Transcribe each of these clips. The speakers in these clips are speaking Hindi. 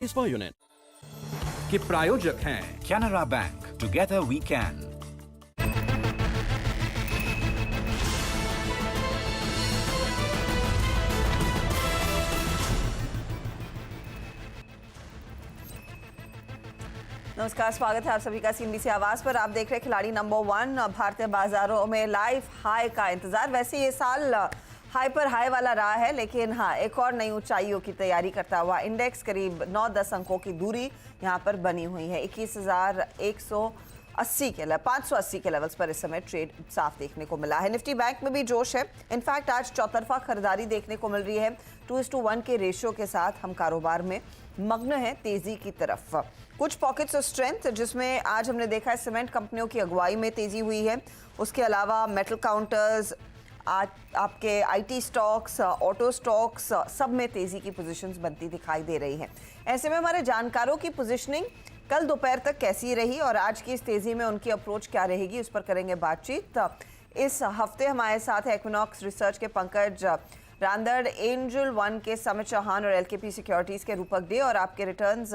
per unit के प्रायोजक हैं Canara bank, together we can. नमस्कार, स्वागत है आप सभी का सीएनबीसी आवाज पर। आप देख रहे हैं खिलाड़ी नंबर 1। भारतीय बाजारों में लाइफ हाई का इंतजार। वैसे ये साल हाई पर हाई वाला रहा है, लेकिन हाँ, एक और नई ऊंचाइयों की तैयारी करता हुआ इंडेक्स करीब 9-10 अंकों की दूरी यहाँ पर बनी हुई है। 21,180 के 580 के लेवल्स पर इस समय ट्रेड साफ देखने को मिला है। निफ्टी बैंक में भी जोश है। इनफैक्ट आज चौतरफा खरीदारी देखने को मिल रही है। 2:1 के रेशियो के साथ हम कारोबार में मग्न है तेजी की तरफ। कुछ पॉकेट्स ऑफ स्ट्रेंथ जिसमें आज हमने देखा है सीमेंट कंपनियों की अगुवाई में तेजी हुई है। उसके अलावा मेटल काउंटर्स, आपके आईटी स्टॉक्स, ऑटो स्टॉक्स, सब में तेजी की पोजीशंस बनती दिखाई दे रही हैं। ऐसे में हमारे जानकारों की पोजीशनिंग कल दोपहर तक कैसी रही और आज की इस तेजी में उनकी अप्रोच क्या रहेगी, उस पर करेंगे बातचीत। इस हफ्ते हमारे साथ है इक्विनॉक्स रिसर्च के पंकज रांदड़, एंजल वन के समित चौहान और एलकेपी सिक्योरिटीज के रूपक डे। और आपके रिटर्न्स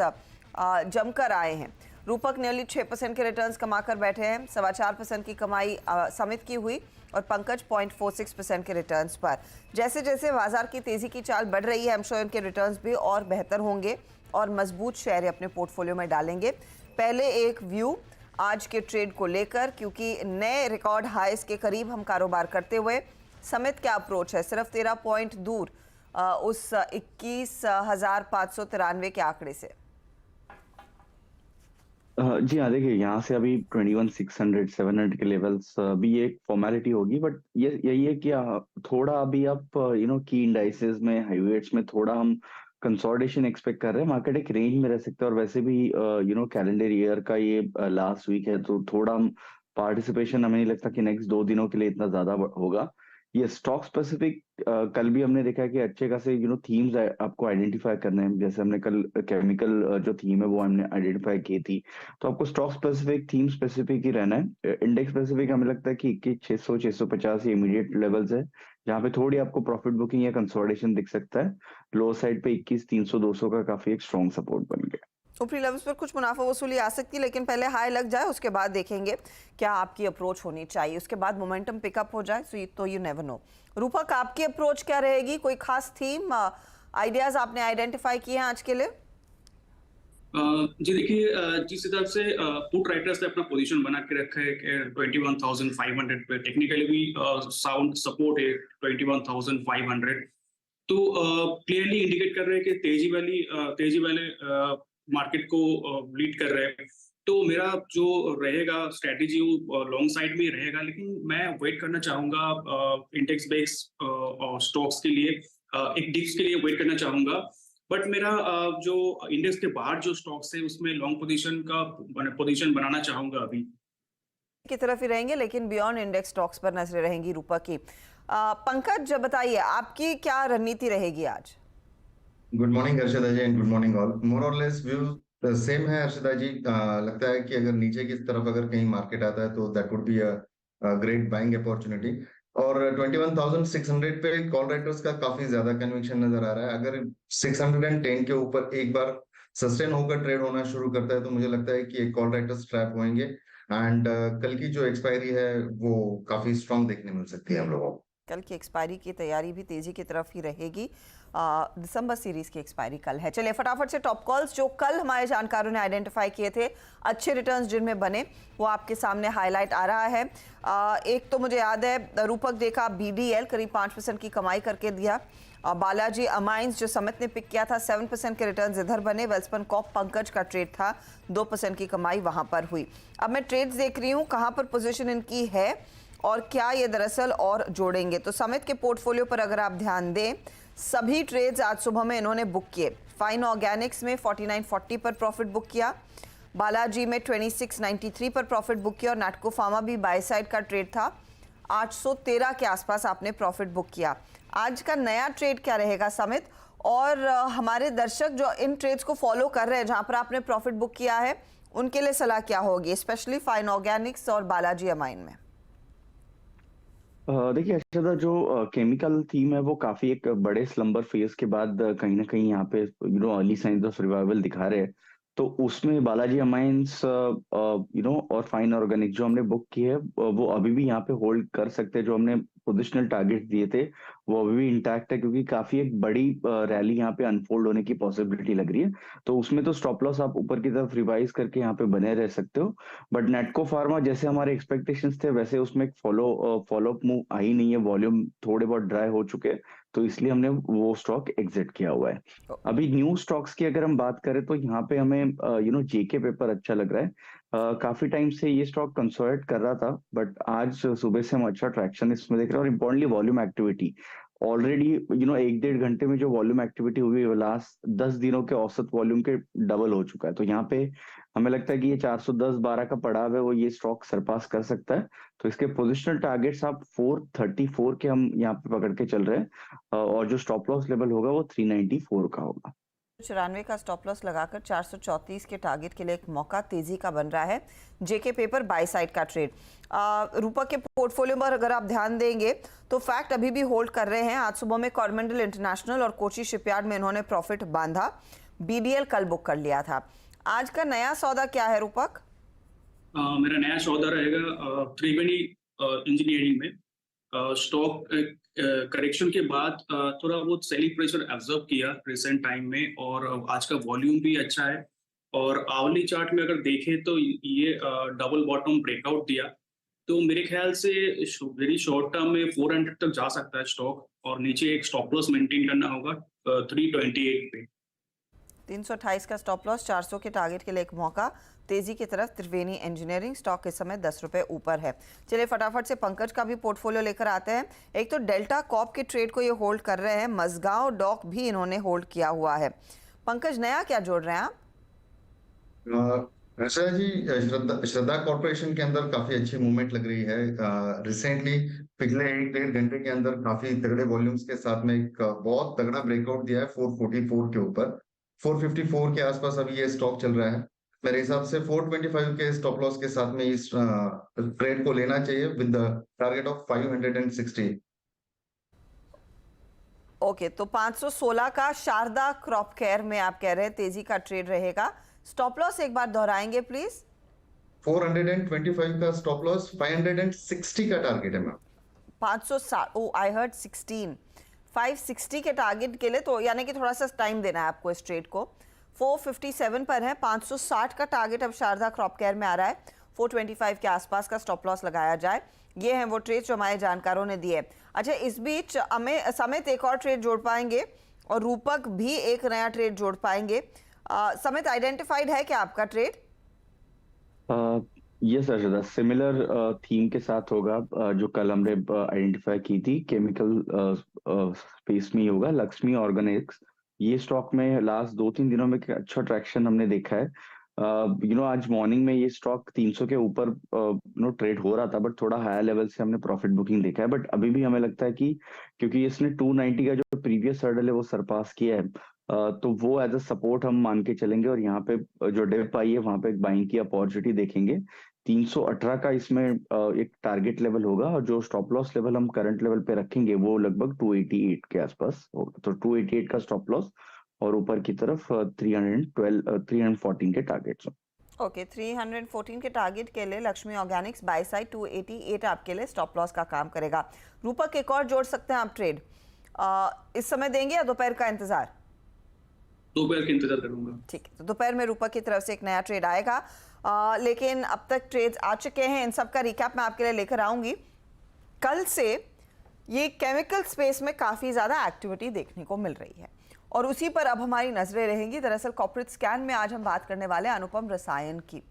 जमकर आए हैं। रूपक नियरली 6% के रिटर्न्स कमाकर बैठे हैं। 4.25% की कमाई समित की हुई और पंकज 0.46% के रिटर्न्स पर। जैसे जैसे बाजार की तेजी की चाल बढ़ रही है, हम श्योर इनके रिटर्न्स भी और बेहतर होंगे और मजबूत शेयर अपने पोर्टफोलियो में डालेंगे। पहले एक व्यू आज के ट्रेड को लेकर, क्योंकि नए रिकॉर्ड हाईस के करीब हम कारोबार करते हुए समित क्या अप्रोच है, सिर्फ 13 पॉइंट दूर उस 21,593 के आंकड़े से। जी हाँ, देखिए यहाँ से अभी 21,600 700 के लेवल्स भी एक फॉर्मेलिटी होगी, बट ये यही है कि थोड़ा अभी आप की इंडाइसेस में, हाईवेट्स में थोड़ा हम कंसोलिडेशन एक्सपेक्ट कर रहे हैं। मार्केट एक रेंज में रह सकता है और वैसे भी कैलेंडर ईयर का ये लास्ट वीक है, तो थोड़ा हम पार्टिसिपेशन हमें नहीं लगता कि नेक्स्ट 2 दिनों के लिए इतना ज्यादा होगा। ये स्टॉक स्पेसिफिक कल भी हमने देखा कि अच्छे खासे थीम्स आपको आइडेंटिफाई करने हैं। जैसे हमने कल केमिकल जो थीम है वो हमने आइडेंटिफाई की थी, तो आपको स्टॉक स्पेसिफिक, थीम स्पेसिफिक ही रहना है। इंडेक्स स्पेसिफिक हमें लगता है कि 21,600 650 ये इमीडिएट लेवल्स है, जहाँ पे थोड़ी आपको प्रॉफिट बुकिंग या कंसोलिडेशन दिख सकता है। लो साइड पे 21,300 200 का काफी एक स्ट्रॉन्ग सपोर्ट बन गया। ऊपरी लेवल्स पर कुछ मुनाफा वसूली आ सकती है, लेकिन पहले हाई लग जाए, उसके बाद देखेंगे क्या आपकी अप्रोच होनी चाहिए। उसके बाद मोमेंटम पिकअप हो जाए तो यू नेवर नो। रूपक, आपकी अप्रोच क्या रहेगी? कोई खास थीम, आइडियाज आपने आइडेंटिफाई किए हैं आज के लिए? जी देखिए, जिस हिसाब से पुट राइटर्स ने अपना पोजीशन बना के रखा है कि 21,500 पे, टेक्निकली भी साउंड सपोर्ट है 21,500, तो क्लियरली इंडिकेट कर रहे हैं कि तेजी वाले मार्केट को लीड कर रहे हैं। तो मेरा जो रहेगा स्ट्रेटेजी वो लॉन्ग साइड में ही रहेगा, लेकिन मैं वेट करना चाहूंगा इंडेक्स बेस्ड स्टॉक्स के लिए, एक डिप्स के लिए वेट करना चाहूंगा। बट मेरा जो इंडेक्स के बाहर जो स्टॉक्स है उसमें लॉन्ग पोजीशन बनाना चाहूंगा अभी की तरफ ही रहेंगे, लेकिन बियॉन्ड इंडेक्स स्टॉक्स पर नजरें रहेंगी रूपक की। पंकज, बताइए आपकी क्या रणनीति रहेगी आज? Good morning Harshita ji and good morning all. More और लेस व्यू सेम है हर्षिता जी। लगता है कि अगर नीचे की तरफ अगर कहीं मार्केट आता है तो that would be a great buying opportunity. और 21,600 पे कॉल राइटर्स का काफी ज्यादा कन्विक्शन नजर आ रहा है। अगर 610 के ऊपर एक बार सस्टेन होकर ट्रेड होना शुरू करता है तो मुझे लगता है कि एक कॉल राइटर्स ट्रैप होंगे एंड कल की जो एक्सपायरी है वो काफी स्ट्रांग देखने मिल सकती है हम लोगों को। कल की एक्सपायरी की तैयारी भी तेजी की तरफ ही रहेगी। दिसंबर सीरीज की एक्सपायरी कल है। चलिए फटाफट से टॉप कॉल्स जो कल हमारे जानकारों ने आइडेंटिफाई किए थे, अच्छे रिटर्न्स जिनमें बने, वो आपके सामने हाईलाइट आ रहा है। एक तो मुझे याद है रूपक देखा BDL करीब 5% की कमाई करके दिया। बालाजी अमाइंस जो समित ने पिक किया था 7% के रिटर्न्स इधर बने। वेल्सपन कॉप पंकज का ट्रेड था, 2% की कमाई वहां पर हुई। अब मैं ट्रेड्स देख रही हूँ कहाँ पर पोजीशन इनकी है और क्या ये दरअसल और जोड़ेंगे। तो समित के पोर्टफोलियो पर अगर आप ध्यान दें, सभी ट्रेड्स आज सुबह में इन्होंने बुक किए। फाइन ऑर्गेनिक्स में 49.40 पर प्रॉफिट बुक किया, बालाजी में 26.93 पर प्रॉफिट बुक किया और नाटको फार्मा भी बाय साइड का ट्रेड था, 813 के आसपास आपने प्रॉफिट बुक किया। आज का नया ट्रेड क्या रहेगा समित, और हमारे दर्शक जो इन ट्रेड्स को फॉलो कर रहे हैं जहां पर आपने प्रॉफिट बुक किया है, उनके लिए सलाह क्या होगी, स्पेशली फाइन ऑर्गेनिक्स और बालाजी अमाइन में? देखिए अर्षदा, जो केमिकल थीम है वो काफी एक बड़े स्लम्बर फेज के बाद कहीं ना कहीं यहाँ पे अर्ली साइंस ऑफ रिवाइवल दिखा रहे हैं। तो उसमें बालाजी अमाइंस और फाइन ऑर्गेनिक जो हमने बुक की है वो अभी भी यहाँ पे होल्ड कर सकते हैं। जो हमने पोजिशनल टारगेट दिए थे वो अभी भी इंटैक्ट है, क्योंकि काफी एक बड़ी रैली यहाँ पे अनफोल्ड होने की पॉसिबिलिटी लग रही है। तो उसमें तो स्टॉप लॉस आप ऊपर की तरफ रिवाइज करके यहाँ पे बने रह सकते हो। बट नेटको फार्मा जैसे हमारे एक्सपेक्टेशंस थे वैसे उसमें एक फॉलोअप मूव आई नहीं है, वॉल्यूम थोड़े बहुत ड्राई हो चुके हैं, तो इसलिए हमने वो स्टॉक एग्जिट किया हुआ है। अभी न्यू स्टॉक्स की अगर हम बात करें तो यहाँ पे हमें जेके पेपर अच्छा लग रहा है। काफी टाइम से ये स्टॉक कंसोलिडेट कर रहा था, बट आज सुबह से हम अच्छा ट्रैक्शन इसमें देख रहे हैं। और इम्पोर्टेंटली वॉल्यूम एक्टिविटी ऑलरेडी 1-1.5 घंटे में जो वॉल्यूम एक्टिविटी हुई है लास्ट 10 दिनों के औसत वॉल्यूम के डबल हो चुका है। तो यहाँ पे हमें लगता है कि ये 410-12 का पड़ाव है वो ये स्टॉक सरपास कर सकता है। तो इसके पोजिशनल टारगेट्स आप 434 के हम यहाँ पे पकड़ के चल रहे हैं, और जो स्टॉप लॉस लेवल होगा वो 394 का होगा। 94 का स्टॉप लॉस लगाकर 434 के टारगेट के लिए एक मौका तेजी का बन रहा है। जेके पेपर बाय साइड का ट्रेड। रूपक के पोर्टफोलियो पर अगर आप ध्यान देंगे तो फैक्ट अभी भी होल्ड कर रहे हैं। आज सुबह में कॉरमेंडल इंटरनेशनल और कोची शिपयार्ड में इन्होंने प्रॉफिट बांधा। बीडीएल कल बुक कर लिया था। आज का नया सौदा क्या है रूपक? मेरा नया सौदा रहेगा त्रिवेणी इंजीनियरिंग में। स्टॉक करेक्शन के बाद थोड़ा बहुत सेलिंग प्रेशर ऑब्जर्व किया रिसेंट टाइम में, और आज का वॉल्यूम भी अच्छा है। और आवली चार्ट में अगर देखें तो ये डबल बॉटम ब्रेकआउट दिया, तो मेरे ख्याल से वेरी शॉर्ट टर्म में 400 तक जा सकता है स्टॉक, और नीचे एक स्टॉप लॉस मेंटेन करना होगा 328 पे। 328 का स्टॉप लॉस, 400 के टारगेट के लिए एक मौका तेजी की तरफ। त्रिवेणी इंजीनियरिंग स्टॉक इस समय 10 रुपए ऊपर है। चलिए फटाफट से पंकज का भी पोर्टफोलियो लेकर आते हैं। एक तो डेल्टा कॉप के ट्रेड को ये होल्ड कर रहे हैं, मजगांव डॉक भी इन्होंने होल्ड किया हुआ है। पंकज, नया क्या जोड़ रहे हैं आप? अर्षदा जी, श्रद्धा कॉर्पोरेशन के अंदर काफी अच्छी मूवमेंट लग रही है। रिसेंटली पिछले 1-1.5 घंटे के अंदर काफी तगड़े वॉल्यूम्स के साथ में एक बहुत तगड़ा ब्रेकआउट दिया है 444 के ऊपर। 454 के आसपास अभी ये स्टॉक चल रहा है। मेरे हिसाब से 425 के स्टॉप लॉस के साथ में इस ट्रेड को लेना चाहिए with the target of 560। Okay, तो 516 का शारदा क्रॉप केयर में आप कह रहे हैं तेजी का ट्रेड रहेगा। स्टॉप लॉस एक बार दोहराएंगे प्लीज? 425 का स्टॉप लॉस, 560 का टारगेट है मैम। 560, O I heard 16। 560 के टारगेट के लिए, तो यानी कि थोड़ा सा टाइम देना है आपको इस ट्रेड को। 457 पर है, 560 का टारगेट अब शारदा क्रॉप केयर में आ रहा है। 425 के आसपास का स्टॉप लॉस लगाया जाए। ये हैं वो ट्रेड जो हमारे जानकारों ने दिए। अच्छा, इस बीच हमें समेत एक और ट्रेड जोड़ पाएंगे और रूपक भी एक नया ट्रेड जोड़ पाएंगे। समेत आइडेंटिफाइड है क्या आपका trade? Yes Arshada, similar theme के साथ होगा जो कल हमने आइडेंटिफाई की थी। केमिकल स्पेस में ही होगा, लक्ष्मी ऑर्गेनिक्स। ये स्टॉक में लास्ट 2-3 दिनों में अच्छा ट्रैक्शन हमने देखा है। आज मॉर्निंग में ये स्टॉक 300 के ऊपर ट्रेड हो रहा था, बट थोड़ा हायर लेवल से हमने प्रॉफिट बुकिंग देखा है। बट अभी भी हमें लगता है कि क्योंकि इसने 290 का जो प्रीवियस हर्डल है वो सरपास किया है, तो वो एज अ सपोर्ट हम मान के चलेंगे, और यहाँ पे जो डिप आई है वहां पे एक बाइंग की अपॉर्चुनिटी देखेंगे। 318 का इसमें एक टारगेट लेवल होगा, और जो स्टॉप लॉस लेवल हम करंट लेवल पे रखेंगे वो लगभग 288 के आसपास होगा। तो 288 का स्टॉप लॉस, और ऊपर की तरफ 314 के टारगेट्स। ओके, 314 के टारगेट के लिए लक्ष्मी ऑर्गेनिक्स बाय साइड 288 आपके लिए स्टॉप लॉस का काम करेगा। रूपक, एक और जोड़ सकते हैं आप ट्रेड? इस समय देंगे या दोपहर का इंतजार? दोपहर का इंतजार करूंगा। ठीक है, तो दोपहर में रूपक की तरफ से एक नया ट्रेड आएगा। लेकिन अब तक ट्रेड्स आ चुके हैं, इन सब का रिकैप मैं आपके लिए लेकर आऊंगी। कल से ये केमिकल स्पेस में काफ़ी ज़्यादा एक्टिविटी देखने को मिल रही है, और उसी पर अब हमारी नजरें रहेंगी। दरअसल कॉर्पोरेट स्कैन में आज हम बात करने वाले हैं अनुपम रसायन की।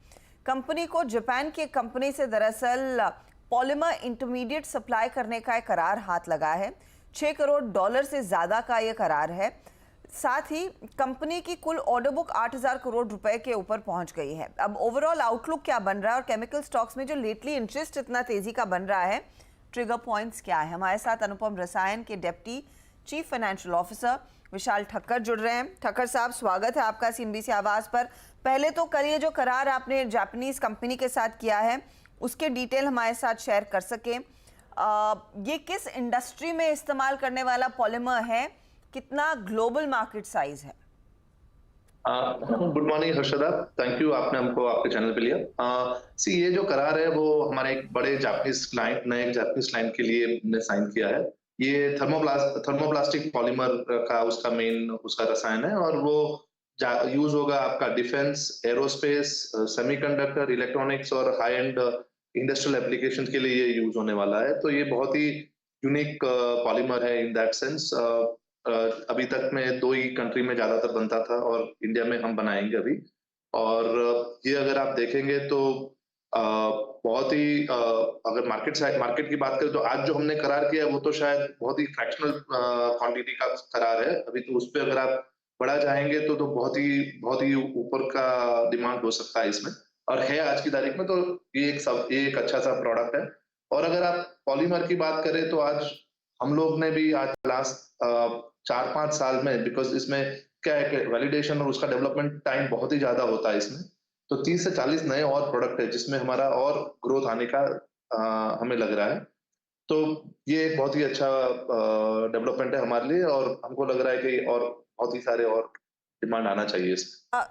कंपनी को जापान की कंपनी से दरअसल पॉलीमर इंटरमीडिएट सप्लाई करने का एक करार हाथ लगा है। $6 करोड़ से ज़्यादा का ये करार है। साथ ही कंपनी की कुल ऑर्डर बुक 8,000 करोड़ रुपए के ऊपर पहुंच गई है। अब ओवरऑल आउटलुक क्या बन रहा है, और केमिकल स्टॉक्स में जो लेटली इंटरेस्ट इतना तेजी का बन रहा है, ट्रिगर पॉइंट्स क्या है? हमारे साथ अनुपम रसायन के डिप्टी चीफ फाइनेंशियल ऑफिसर विशाल ठक्कर जुड़ रहे हैं। ठक्कर साहब, स्वागत है आपका CNBC आवाज पर। पहले तो करिए, जो करार आपने जापानीज कंपनी के साथ किया है उसके डिटेल हमारे साथ शेयर कर सकें। ये किस इंडस्ट्री में इस्तेमाल करने वाला पॉलीमर है, कितना ग्लोबल मार्केट साइज है? Good morning Harshada, thank you, आपने हमको आपके चैनल पे लिया। ये जो करार है वो हमारे एक बड़े जापानीज क्लाइंट ने, एक जापानीज क्लाइंट के लिए ने साइन किया है। ये थर्मोप्लास्टिक पॉलीमर का उसका मेन उसका रसायन है और वो यूज होगा आपका डिफेंस, एरोस्पेस, सेमीकंडक्टर, इलेक्ट्रॉनिक्स और हाई एंड इंडस्ट्रियल एप्लीकेशन के लिए ये यूज होने वाला है। तो ये बहुत ही यूनिक पॉलीमर है इन दैट सेंस। अभी तक में 2 ही कंट्री में ज्यादातर बनता था और इंडिया में हम बनाएंगे अभी। और ये अगर आप देखेंगे तो बहुत ही अगर मार्केट की बात करें तो आज जो हमने करार किया वो तो शायद बहुत ही फ्रैक्शनल क्वांटिटी का करार है अभी। तो उस पर अगर आप बढ़ा जाएंगे तो बहुत ही ऊपर का डिमांड हो सकता है इसमें, और है आज की तारीख में। तो ये एक अच्छा सा प्रोडक्ट है। और अगर आप पॉलीमर की बात करें तो आज हम लोग ने भी आज लास्ट 4-5 साल में, बिकॉज इसमें क्या है कि वैलिडेशन और उसका डेवलपमेंट टाइम बहुत ही ज्यादा होता है इसमें, तो 30 से 40 नए और प्रोडक्ट है जिसमें हमारा और ग्रोथ आने का हमें लग रहा है। तो ये एक बहुत ही अच्छा डेवलपमेंट है हमारे लिए और हमको लग रहा है कि और बहुत ही सारे और डिमांड आना चाहिए इसमें।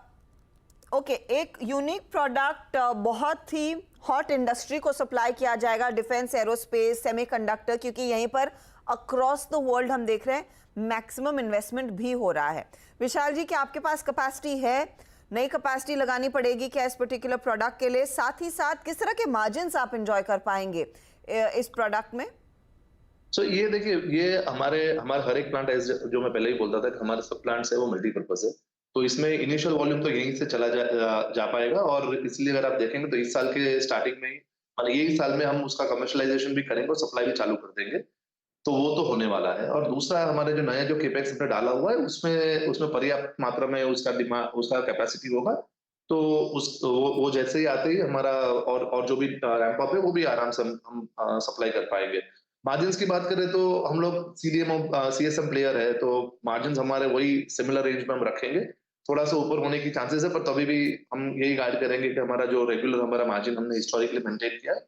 ओके, एक यूनिक प्रोडक्ट बहुत ही हॉट इंडस्ट्री को सप्लाई किया जाएगा, डिफेंस, एरोस्पेस, सेमीकंडक्टर, क्योंकि यहीं पर अक्रॉस द वर्ल्ड हम देख रहे हैं मैक्सिमम इन्वेस्टमेंट भी हो रहा है। विशाल जी, क्या आपके पास कैपेसिटी है? नई कैपेसिटी लगानी पड़ेगी क्या इस पर्टिकुलर प्रोडक्ट के लिए? साथ ही साथ किस तरह के मार्जिन्स आप एंजॉय कर पाएंगे इस प्रोडक्ट में? ये देखिए, ये हमारे हर एक प्लांट, जो मैं पहले ही बोलता था कि हमारे सब प्लांट्स है वो मल्टीपर्पज है। तो इसमें इनिशियल वॉल्यूम तो यहीं से चला जा पाएगा और इसलिए अगर आप देखेंगे तो इस साल के स्टार्टिंग में ही, मतलब यही साल में हम उसका कमर्शियलाइजेशन भी करेंगे और सप्लाई भी चालू कर देंगे। तो वो तो होने वाला है। और दूसरा, हमारे जो नया जो केपेक्स हमने डाला हुआ है उसमें पर्याप्त मात्रा में उसका कैपेसिटी होगा। तो वो जैसे ही आते ही हमारा और जो भी रैंप अप है वो भी आराम से हम सप्लाई कर पाएंगे। मार्जिन्स की बात करें तो हम लोग CSM प्लेयर है, तो मार्जिन्स हमारे वही सिमिलर रेंज में हम रखेंगे। थोड़ा सा ऊपर होने की चांसेस है, पर तभी भी हम यही गाइड करेंगे कि हमारा जो रेगुलर हमारा मार्जिन हमने हिस्टोरिकली मेंटेन किया है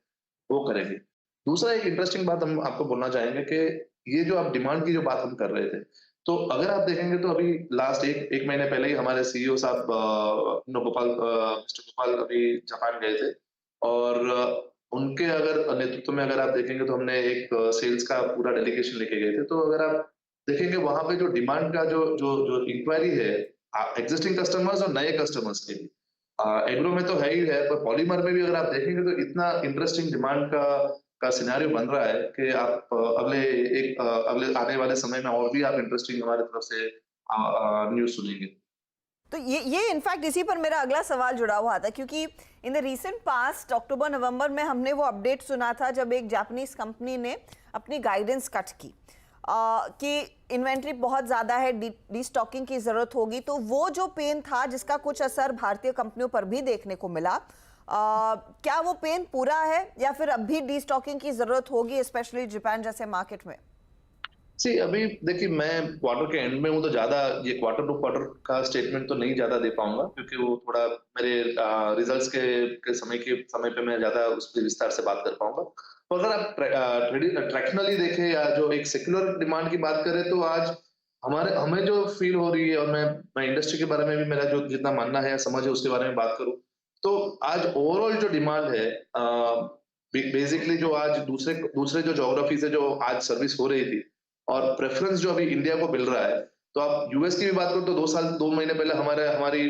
वो करेंगे। दूसरा एक इंटरेस्टिंग बात हम आपको बोलना चाहेंगे कि ये जो आप डिमांड की जो बात हम कर रहे थे, तो अगर आप देखेंगे तो अभी लास्ट एक महीने पहले ही हमारे CEO साहब मिस्टर गोपाल अभी जापान गए थे और उनके अगर नेतृत्व में अगर आप देखेंगे तो हमने एक सेल्स का पूरा डेलीगेशन लेके गए थे। तो अगर आप देखेंगे वहां पे जो डिमांड का जो इंक्वायरी है एग्जिस्टिंग कस्टमर्स और नए कस्टमर्स के लिए, एग्रो में तो है ही है, पर पॉलीमर में भी अगर आप देखेंगे तो इतना इंटरेस्टिंग डिमांड का सिनेरियो बन रहा है कि आप अगले आने वाले समय में और भी आप इंटरेस्टिंग हमारे तरफ से न्यूज सुनेंगे। तो ये इनफैक्ट इसी पर मेरा अगला सवाल जुड़ा हुआ था, क्योंकि इन द रीसेंट पास्ट अक्टूबर-नवंबर में हमने वो अपडेट सुना था जब एक जापानीज कंपनी ने अपनी गाइडेंस कट की कि इन्वेंट्री बहुत ज़्यादा है, डी-स्टॉकिंग की ज़रूरत होगी। तो वो जो पेन था जिसका कुछ असर भारतीय कंपनियों पर भी देखने को मिला, क्या वो पेन पूरा है या फिर अब भी डी-स्टॉकिंग की ज़रूरत होगी, स्पेशली जापान जैसे मार्केट में? अभी देखिए, मैं क्वार्टर के एंड में हूँ तो ज्यादा ये क्वार्टर टू क्वार्टर का स्टेटमेंट तो नहीं ज्यादा दे पाऊंगा, क्योंकि वो थोड़ा मेरे रिजल्ट्स के समय पे मैं ज्यादा उस पर विस्तार से बात कर पाऊंगा। तो अगर आप ट्रैक्शनली देखें या जो एक सेक्युलर डिमांड की बात करें तो आज हमें जो फील हो रही है, और मैं इंडस्ट्री के बारे में भी मेरा जो जितना मानना है या समझ है उसके बारे में बात करूं, तो आज ओवरऑल जो डिमांड है बेसिकली जो आज दूसरे जो ज्योग्राफी से जो आज सर्विस हो रही थी और प्रेफरेंस जो अभी इंडिया को मिल रहा है, तो आप यूएस की भी बात करो तो 2 महीने पहले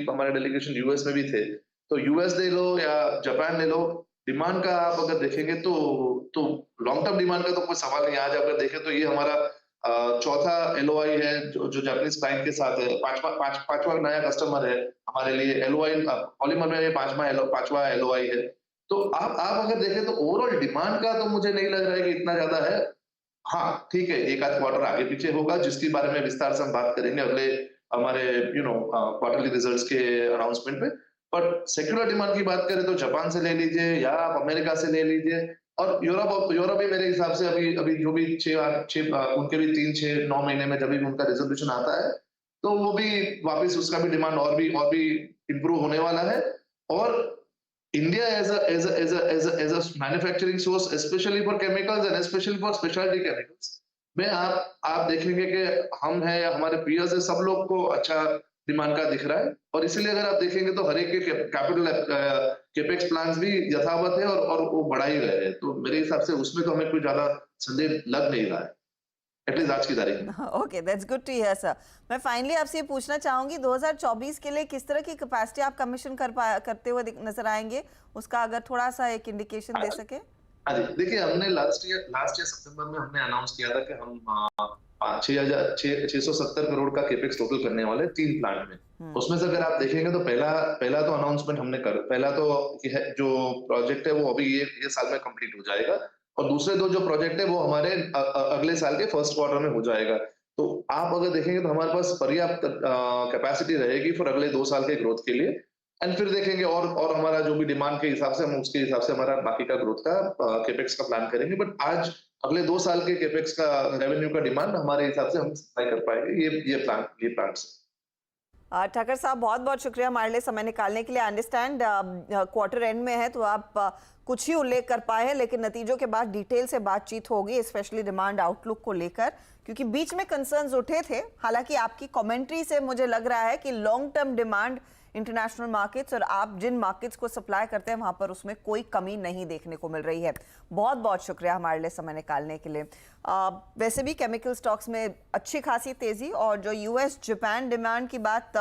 हमारे डेलीगेशन यूएस में भी थे। तो यूएस ले लो या जापान ले लो, डिमांड का आप अगर देखेंगे तो लॉन्ग टर्म डिमांड का तो कोई सवाल नहीं। आज अगर देखें तो ये हमारा चौथा LOI है जो जापानीज क्लाइंट के साथ है, पांचवा नया कस्टमर है हमारे लिए। LOI पॉलीमर में ये पांचवा LOI है। तो आप अगर देखें तो ओवरऑल डिमांड का तो मुझे नहीं लग रहा है कि इतना ज्यादा है। हाँ ठीक है, एक आध क्वार्टर आगे पीछे होगा जिसके बारे में विस्तार से हम बात करेंगे अगले हमारे क्वार्टरली रिजल्ट्स के अनाउंसमेंट पे। बट सेक्युलर डिमांड की बात करें तो जापान से ले लीजिए या आप अमेरिका से ले लीजिए, और यूरोप भी मेरे हिसाब से अभी जो भी उनके भी 3-6-9 महीने में जब भी उनका रिजोल्यूशन आता है तो वो भी वापस उसका भी डिमांड और भी इंप्रूव होने वाला है। और India as a manufacturing source, especially for chemicals and especially for specialty chemicals, में आप देखेंगे कि हम हैं या हमारे peers है, सब लोग को अच्छा डिमांड का दिख रहा है, और इसीलिए अगर आप देखेंगे तो हर एक के कैपिटल कैपेक्स प्लान्स भी यथावत है और वो बढ़ा ही रहे हैं। तो मेरे हिसाब से उसमें तो हमें कोई ज्यादा संदेह लग नहीं रहा है, एटलीस्ट आज की तारीख में। Okay, that's good to hear sir. मैं फाइनली आपसे ये पूछना चाहूंगी 2024 के लिए किस तरह की कैपेसिटी आप कमीशन करते हुए नजर आएंगे, उसका अगर थोड़ा सा एक इंडिकेशन दे सके। हाँ जी, देखिए हमने लास्ट ईयर सितंबर में हमने अनाउंस किया था कि हम 670 करोड़ का केपेक्स टोटल करने वाले 3 प्लांट में। उसमें से अगर आप देखेंगे तो पहला तो अनाउंसमेंट हमने पहला तो जो प्रोजेक्ट है वो अभी ये साल में कंप्लीट हो जाएगा, और दूसरे 2 जो प्रोजेक्ट है वो हमारे अगले साल के फर्स्ट क्वार्टर में हो जाएगा। तो आप अगर देखेंगे तो हमारे पास पर्याप्त कैपेसिटी रहेगी फॉर अगले 2 साल के ग्रोथ के लिए, एंड फिर देखेंगे और हमारा जो भी डिमांड के हिसाब से हम उसके हिसाब से हमारा बाकी का ग्रोथ का केपेक्स का प्लान करेंगे। बट आज अगले 2 साल के केपेक्स का रेवेन्यू का डिमांड हमारे हिसाब से हम सप्लाई कर पाएंगे ये प्लांट्स। ठाकर साहब बहुत बहुत शुक्रिया हमारे लिए समय निकालने के लिए। अंडरस्टैंड क्वार्टर एंड में है तो आप कुछ ही उल्लेख कर पाए हैं, लेकिन नतीजों के बाद डिटेल से बातचीत होगी, स्पेशली डिमांड आउटलुक को लेकर, क्योंकि बीच में कंसर्न्स उठे थे। हालांकि आपकी कमेंट्री से मुझे लग रहा है कि long term demand international markets और आप जिन मार्केट्स को सप्लाई करते हैं वहां पर उसमें कोई कमी नहीं देखने को मिल रही है। बहुत बहुत शुक्रिया हमारे लिए समय निकालने के लिए। वैसे भी केमिकल स्टॉक्स में अच्छी खासी तेजी, और जो यूएस जापान डिमांड की बात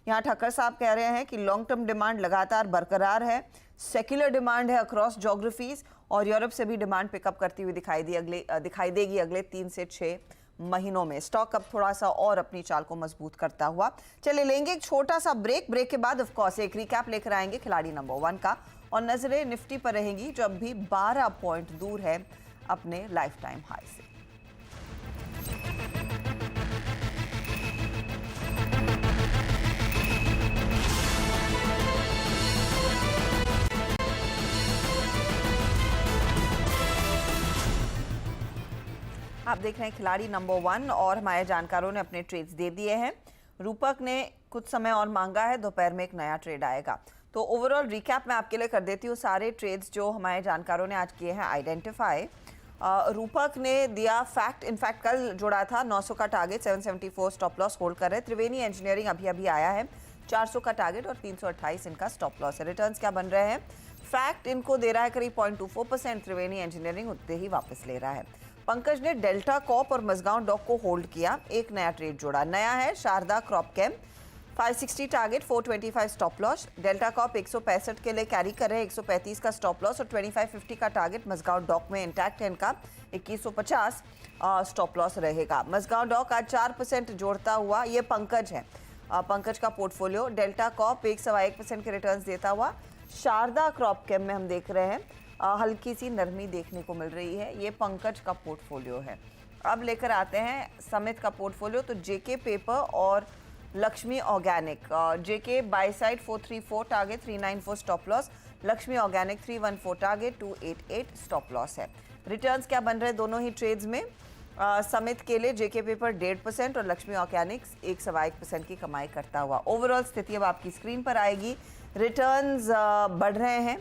यहाँ ठक्कर साहब कह रहे हैं कि लॉन्ग टर्म डिमांड लगातार बरकरार है, सेक्युलर डिमांड है अक्रॉस जोग्राफीज, और यूरोप से भी डिमांड पिकअप करती हुई दिखाई देगी अगले 3 से 6 महीनों में। स्टॉक अब थोड़ा सा और अपनी चाल को मजबूत करता हुआ। चलिए लेंगे एक छोटा सा ब्रेक के बाद ऑफ कोर्स एक रिकैप लेकर आएंगे खिलाड़ी नंबर 1 का, और नजरें निफ्टी पर रहेंगी जो अब भी 12 पॉइंट दूर है अपने लाइफ टाइम हाई से। आप देख रहे हैं खिलाड़ी नंबर 1, और हमारे जानकारों ने अपने ट्रेड्स दे दिए हैं। रूपक ने कुछ समय और मांगा है, दोपहर में एक नया ट्रेड आएगा। तो ओवरऑल रिकैप मैं आपके लिए कर देती हूँ सारे ट्रेड्स जो हमारे जानकारों ने आज किए हैं आइडेंटिफाई। रूपक ने दिया फैक्ट, इनफैक्ट कल जोड़ा था 900 का टारगेट, 774 स्टॉप लॉस होल्ड कर रहे। त्रिवेणी इंजीनियरिंग अभी आया है, 400 का टारगेट और 328 इनका स्टॉप लॉस है। रिटर्न्स क्या बन रहे हैं? फैक्ट इनको दे रहा है करीब 0.24%, त्रिवेणी इंजीनियरिंग उतने ही वापस ले रहा है। पंकज ने डेल्टा कॉप और मजगांव डॉक को होल्ड किया, एक नया ट्रेड जोड़ा। नया है Sharda Cropchem, 560 target, 425 stop loss. Delta Corp 165 के लिए कैरी कर रहे हैं, 135 का स्टॉप लॉस, और 2550 का टारगेट मजगांव डॉक में इंटैक्ट है इनका, 2150 स्टॉप लॉस रहेगा। मजगांव डॉक आज 4% जोड़ता हुआ, ये पंकज है, पंकज का पोर्टफोलियो। डेल्टा कॉप 1.1% के रिटर्न्स देता हुआ। शारदा क्रॉप केम में हम देख रहे हैं हल्की सी नरमी देखने को मिल रही है, ये पंकज का पोर्टफोलियो है। अब लेकर आते हैं समित का पोर्टफोलियो, तो जेके पेपर और Lakshmi organic. JK by side 434 target, 394 stop loss. Lakshmi organic 314 target, 288 stop loss है। रिटर्न्स क्या बन रहे हैं दोनों ही ट्रेड्स में? समित के लिए जेके पेपर 1.5% और लक्ष्मी ऑर्गेनिक्स 1.1% की कमाई करता हुआ। ओवरऑल स्थिति अब आपकी स्क्रीन पर आएगी। रिटर्न्स बढ़ रहे हैं,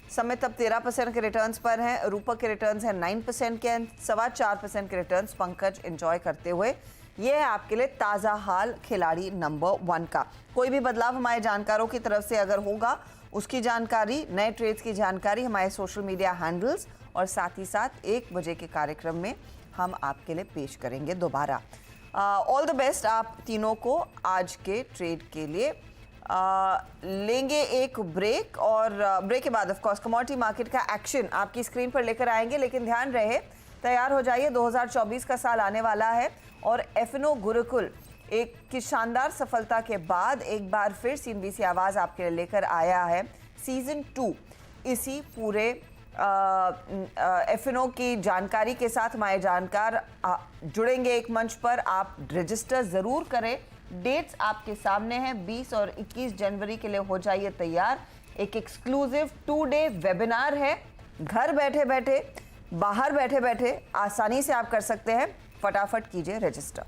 समित अब 13% के रिटर्न्स पर हैं, रूपक के रिटर्न्स हैं 9% के, 4.25% के रिटर्न्स पंकज एंजॉय करते हुए। ये है आपके लिए ताज़ा हाल खिलाड़ी नंबर 1 का। कोई भी बदलाव हमारे जानकारों की तरफ से अगर होगा, उसकी जानकारी, नए ट्रेड्स की जानकारी हमारे सोशल मीडिया हैंडल्स और साथ ही साथ 1 बजे के कार्यक्रम में हम आपके लिए पेश करेंगे दोबारा। ऑल द बेस्ट आप तीनों को आज के ट्रेड के लिए। लेंगे एक ब्रेक, और ब्रेक के बाद ऑफ कोर्स कमोडिटी मार्केट का एक्शन आपकी स्क्रीन पर लेकर आएंगे। लेकिन ध्यान रहे, तैयार हो जाइए, 2024 का साल आने वाला है, और एफएनओ गुरुकुल एक की शानदार सफलता के बाद एक बार फिर सीएनबीसी आवाज़ आपके लिए लेकर आया है सीजन 2। इसी पूरे एफएनओ की जानकारी के साथ हमारे जानकार जुड़ेंगे एक मंच पर। आप रजिस्टर ज़रूर करें, डेट्स आपके सामने हैं, 20 और 21 जनवरी के लिए हो जाइए तैयार। एक एक्सक्लूसिव 2-डे वेबिनार है, घर बैठे बैठे, बाहर बैठे बैठे आसानी से आप कर सकते हैं। फटाफट कीजिए रजिस्टर।